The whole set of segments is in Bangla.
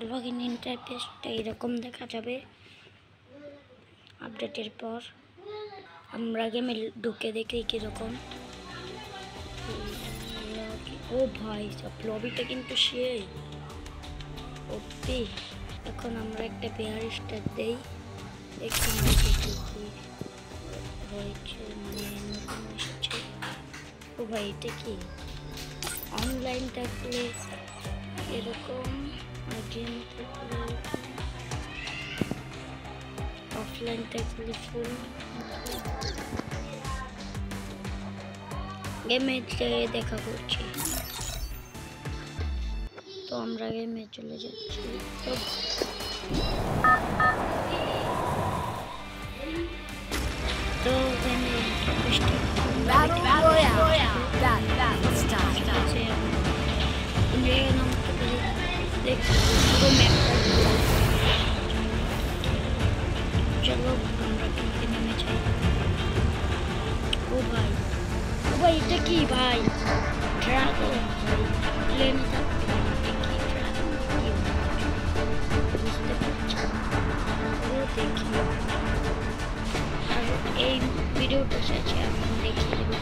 লগইন ইন্টারফেসটা এরকম দেখা যাবে। আপডেটের পর আমরা গেমে ঢুকে দেখি কীরকম। ও ভাই সব লবিটা কিন্তু সেই ওপি। এখন আমরা একটা পেয়ার স্টার দেই, দেখি হয়েছে মানে নতুন এসেছে। ও ভাই এটা কি অনলাইন থাকলে এরকম, আর গেম থাকলে অফলাইন থাকলে ফুল। গেমে দেখা করছি, তো আমরা গেমে চলে যাচ্ছি। তো গেমে চলো আমরা কিনতে নেমে যাই। ও ভাই এটা কি ভাই? ড্রাগন ভাই, প্লেনে থাকতে কি ড্রাগন বুঝতে পারছি। ও দেখি, আর এই ভিডিওটা শেষে এখন দেখিয়ে দেবো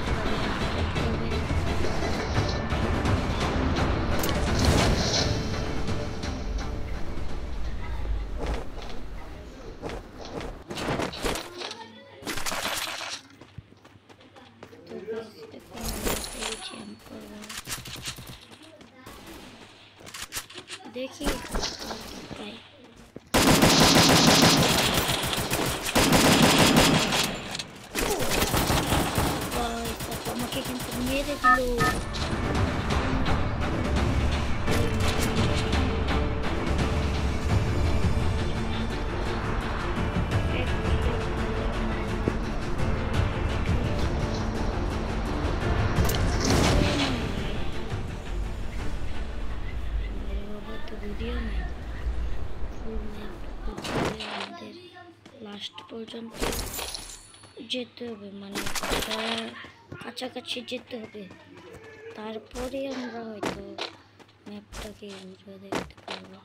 দেখি ভাই। আমাকে কিন্তু মেরে দিল। লাস্ট পর্যন্ত যেতে হবে, মানে কাছাকাছি যেতে হবে, তারপরে আমরা হয়তো ম্যাপটাকে ঘুরে দেখতে পারবো।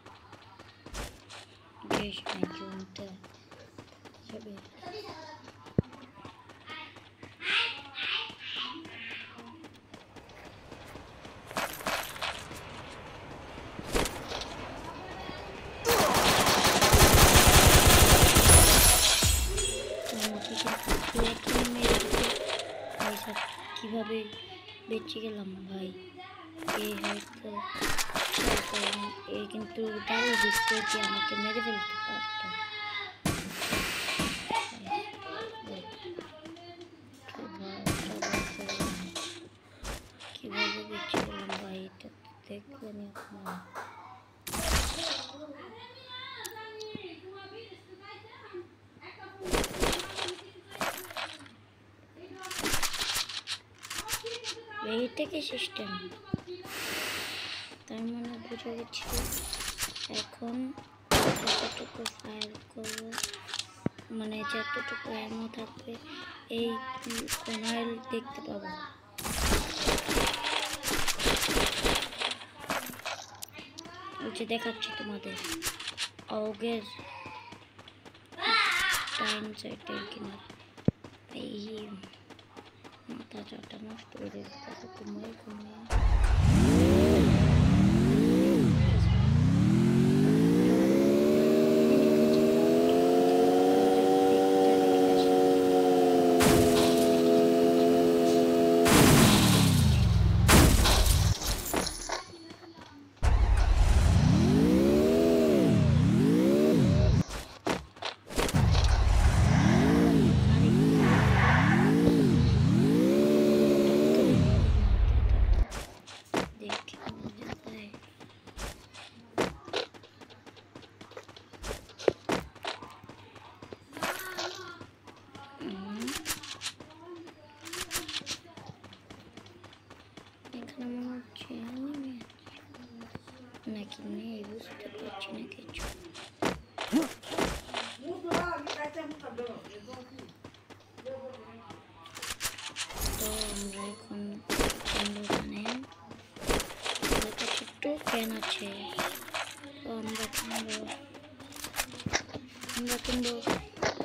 কিভাবে বেঁচে গেলাম ভাই? এই হয়তো এই কিন্তু তাও দেখতে যে আমাকে মেরে ফেলতে পারত। কিভাবে বেঁচে গেলাম ভাই? এটা দেখবেন এখন। এইটা কি সিস্টেম? তার মানে বুঝে গেছি। এখন যতটুকু ফায়ার করবো, মানে যতটুকু এমন থাকবে এই কোনায় দেখতে পাবো। ওই যে দেখাচ্ছি তোমাদের অগের টাইম সেটের কিনা। এই মাথা চাটা নষ্ট করে দিতে কমে কমে। নাকি নেই বুঝতে পারছি না কিছু। তো আমরা এখন এখানে ছোট্ট ফ্যান আছে, তো আমরা আমরা কিনবো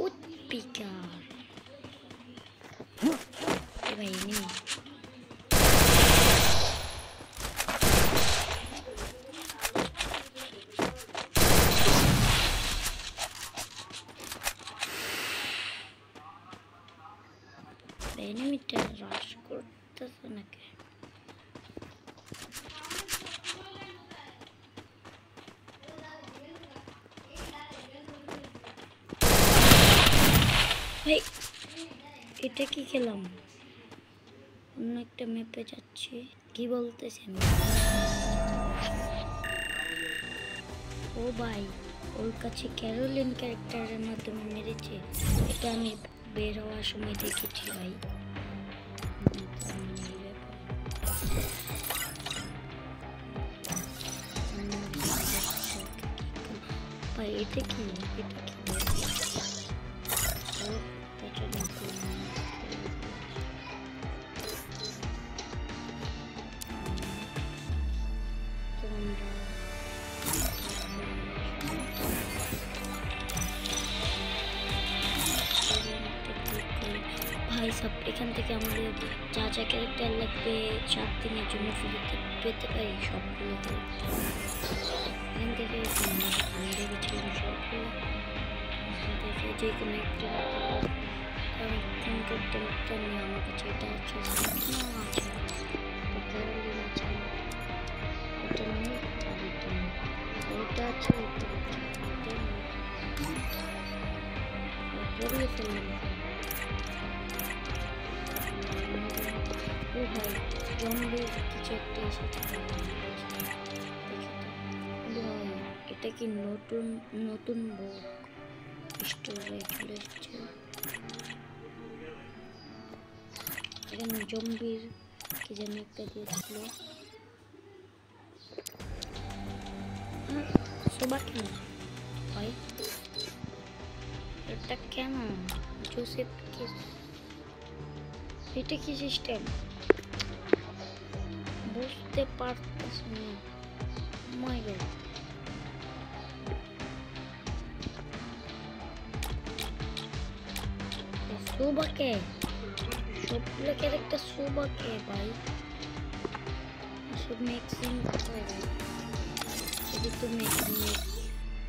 উৎপিকার। ভাই এনিমি এনিমিটা রাশ করতেছে নাকি? এটা কি খেলাম? অন্য একটা ম্যাপে যাচ্ছি। কি বলতেছেন? ও ভাই, ওর কাছে ক্যারোলিন ক্যারেক্টারের মাধ্যমে মেরেছে। এটা আমি বের হওয়ার সময় দেখেছি ভাই। ভাই এটা কি? এটা কি? ভাই সব এখান থেকে আমাদের যা যা ক্যারেক্টার লাগবে 4 দিনের জন্য ফ্রিতে পেতে পারি সবগুলো। এখান থেকে আমি দেখেছিলাম সবগুলো যে কোনো একটা, কারণ কোন ক্যারেক্টারটা নিয়ে আমার কাছে এটা আছে আছে ওটা নিয়ে ওটা আছে পড়িয়ে ফেললাম। ও ভাই জম্বির কিছু একটা এসেছে। ভাই এটা কি নতুন নতুন বুক স্টোরে চলে এসেছে। এখানে জম্বির কি যেন একটা দিয়েছিল। সবাই কেন ভাই এটা কেন? জোসেফ কি? এটা কি সিস্টেম বুঝতে পারতেছি না। মাই গড, সুবাকে সবগুলো ক্যারেক্টার সুবাকে ভাই। সব মিক্সিং কোথায় ভাই? যদি তো মিক্সিং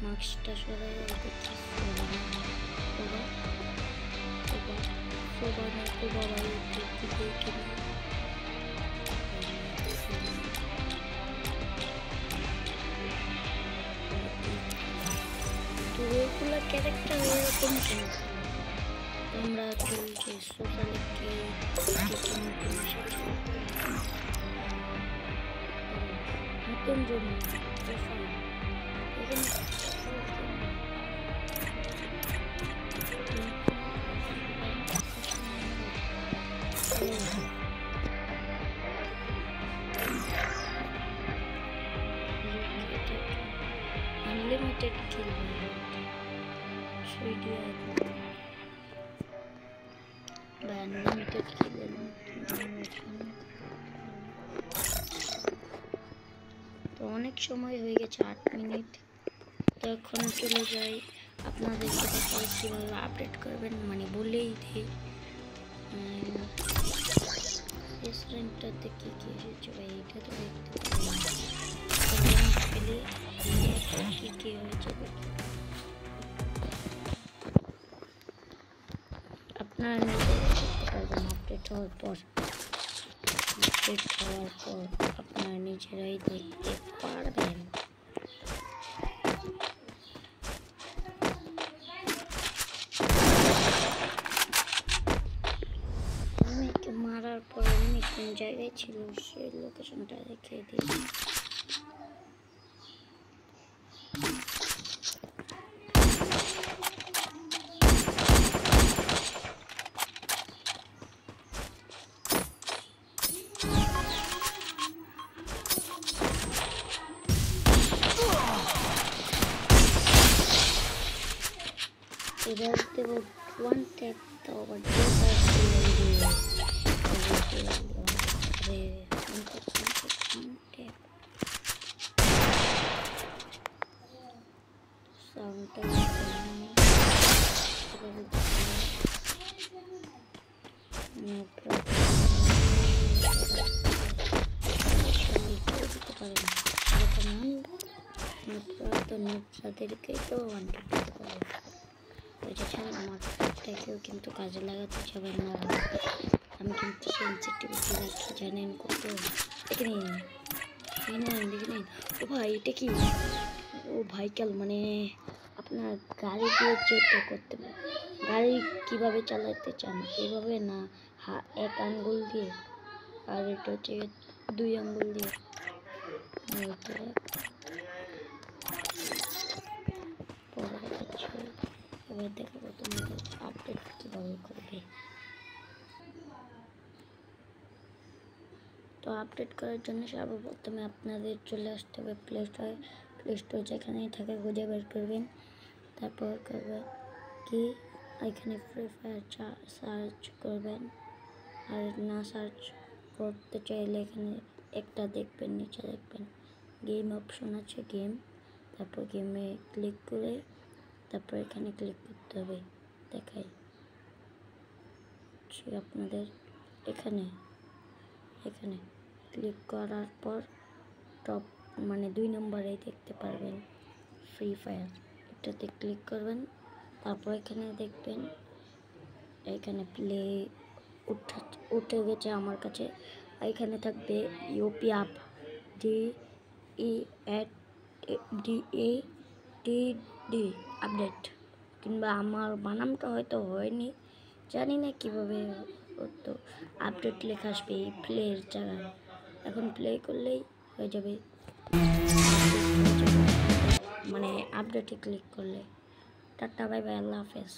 মাস্কটা সরাই দেখছি ওরা সোবা না সোবা ভাই দেখতে দেখি তো ওগুলো ক্যারেক্টার এরকম কেন? আমরা চলছে সোশ্যাল নতুন জন্য আনলিমিটেড খেলবে আনলিমিটেড খেলে তো অনেক সময় হয়ে গেছে 8 মিনিট। তো এখন চলে যাই আপনাদেরকে দেখাই কীভাবে আপডেট করবেন, মানে বলেই দিই রেস্টুরেন্টটাতে কী কী এসেছে ভাই। এটা তো দেখতে পেলে কী কী হয়েছে আপনারা দেখতে পারবেন। আপডেট হওয়ার পর আপনারা নিজেরাই দেখতে পারবেন। মারার পর এমনি কোন জায়গায় ছিল সেই লোকেশনটা দেখিয়ে দিয়েছি। এবার দেব 1 ট্যাপ তো আবার সাউন্ডটা কিভাবে দিতে পারেন তাদেরকেই তো ওয়ান্টেড দিতে পারে। বুঝেছেন? আমারটাকেও কিন্তু কাজে লাগাতে যাবেন না। আমি কিন্তু সেন্সিটিভিটি রাখি জানেন কত। দেখে নিন দেখে নিন। ও ভাই এটা কি? ও ভাইকাল মানে আপনার গাড়ি দিয়ে যেতে করতে পারে। গাড়ি কীভাবে চালাতে চান? এভাবে না এক আঙ্গুল দিয়ে, আর এটা হচ্ছে 2 আঙ্গুল দিয়ে। এবার দেখাবো তোমাদের আপডেট কীভাবে করবে। তো আপডেট করার জন্য সর্বপ্রথমে আপনাদের চলে আসতে হবে প্লে স্টোর যেখানেই থাকে খুঁজে বের করবেন। তারপর করবেন কি এখানে ফ্রি ফায়ার সার্চ করবেন। আর না সার্চ করতে চাইলে এখানে একটা দেখবেন, নিচে দেখবেন গেম অপশন আছে, গেম। তারপর গেমে ক্লিক করে তারপর এখানে ক্লিক করতে হবে। দেখাই আপনাদের এখানে ক্লিক করার পর টপ মানে 2 নম্বরে দেখতে পারবেন ফ্রি ফায়ার, এটাতে ক্লিক করবেন। তারপর এখানে দেখবেন এখানে প্লে উঠে গেছে আমার কাছে। এখানে থাকবে ইউপি আপ DE আপডেট, কিংবা আমার বানামটা হয়তো হয়নি, জানি না কীভাবে তো আপডেট লেখা আসবে এই প্লের জায়গায়। এখন প্লে করলেই হয়ে যাবে, মানে আপডেটে ক্লিক করলে। টাটা বাই বাই, আল্লাহ হাফেজ।